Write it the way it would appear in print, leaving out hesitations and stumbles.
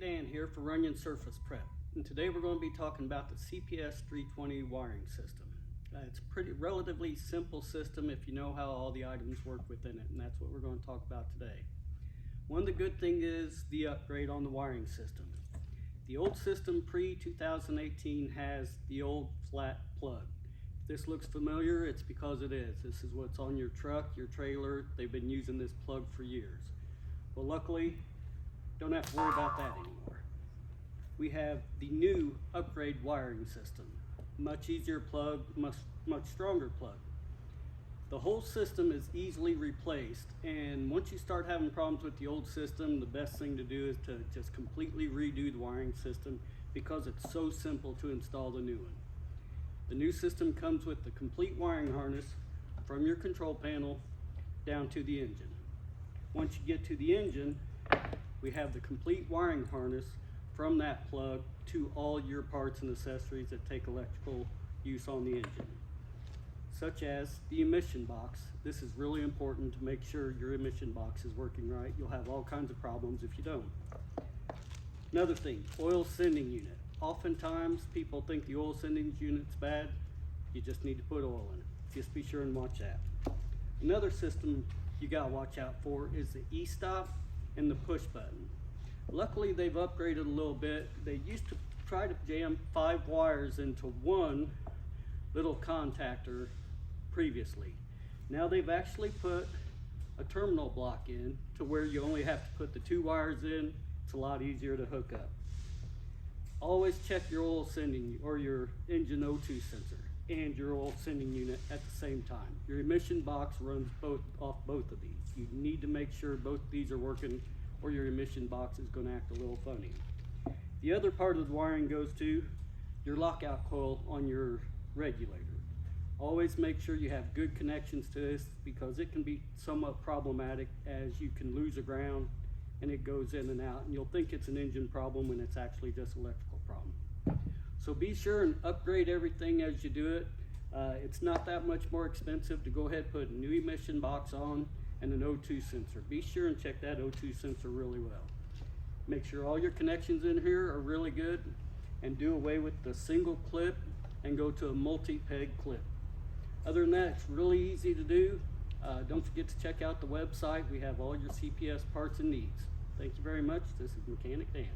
Mechanic Dan here for Runyon Surface Prep, and today we're going to be talking about the CPS 320 wiring system. It's a pretty relatively simple system if you know how all the items work within it, and that's what we're going to talk about today. One of the good things is the upgrade on the wiring system. The old system pre-2018 has the old flat plug. If this looks familiar, it's because it is. This is what's on your truck, your trailer. They've been using this plug for years. Well, luckily, don't have to worry about that anymore. We have the new upgrade wiring system. Much easier plug, much stronger plug. The whole system is easily replaced, and once you start having problems with the old system, the best thing to do is to just completely redo the wiring system because it's so simple to install the new one. The new system comes with the complete wiring harness from your control panel down to the engine. Once you get to the engine, we have the complete wiring harness from that plug to all your parts and accessories that take electrical use on the engine, such as the emission box. This is really important to make sure your emission box is working right. You'll have all kinds of problems if you don't. Another thing, oil sending unit. Oftentimes people think the oil sending unit's bad. You just need to put oil in it. Just be sure and watch that. Another system you gotta watch out for is the e-stop and the push button. Luckily, they've upgraded a little bit. They used to try to jam 5 wires into one little contactor previously. Now they've actually put a terminal block in to where you only have to put the 2 wires in. It's a lot easier to hook up. Always check your oil sending or your engine O2 sensor and your oil sending unit at the same time. Your emission box runs off both of these. You need to make sure both of these are working, or your emission box is going to act a little funny. The other part of the wiring goes to your lockout coil on your regulator. Always make sure you have good connections to this because it can be somewhat problematic as you can lose a ground and it goes in and out, and you'll think it's an engine problem when it's actually just an electrical problem. So be sure and upgrade everything as you do it. It's not that much more expensive to go ahead and put a new emission box on and an O2 sensor. Be sure and check that O2 sensor really well. Make sure all your connections in here are really good, and do away with the single clip and go to a multi-peg clip. Other than that, it's really easy to do. Don't forget to check out the website. We have all your CPS parts and needs. Thank you very much. This is Mechanic Dan.